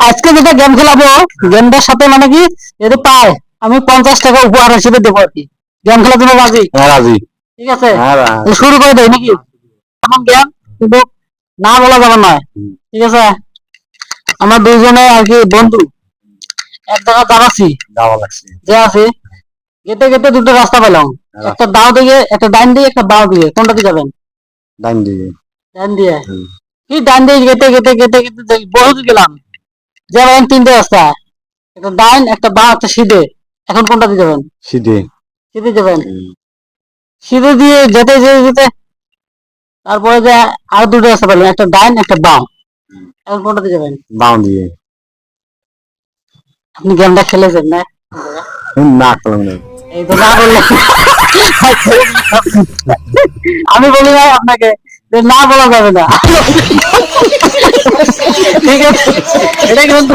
আজকে যেটা গেম খেলাবো, গেমটার সাথে মানে কি যদি পায় আমি 50 টাকা উপহার হিসেবে দেবো আর কি। গেম খেলার জন্য রাজি? রাজি। ঠিক আছে, শুরু করে দেয় নাকি? আমার গেম কিন্তু না বলা যাবে না, ঠিক আছে? আমার দুইজনে আর কি বন্ধু, এক জায়গায় দাঁড়াচ্ছি, যে আছে গেটে গেটে দুটো রাস্তা পেলাম, একটা দাও দিকে, একটা ডাইন দিয়ে, একটা বাও দিয়ে, কোনটা দিয়ে যাবেন? ডাইন দিকে। ডাইন দিয়ে। কি ডাইন দিয়ে গেটে গেটে গেটে গেটে বহুত গেলাম, যাবেন তিনটে রাস্তা, একটা ডাইন, একটা বাঁ, একটা সিধে। এখন কোনটা দিয়ে যাবেন? সিধে। সিধে যাবেন। সিধে দিয়ে যেতে যেতে যেতে তারপরে যে আর দুটো রাস্তা পেলেন, একটা ডাইন, একটা বাম। এখন কোনটা দিয়ে যাবেন? বাম দিয়ে। আপনি গেমটা খেলেছেন না? না করলাম না। এই তো না বললেন। আমি বলি না আপনাকে যে না বলা যাবে না। ঠিক আছে, এটা কিন্তু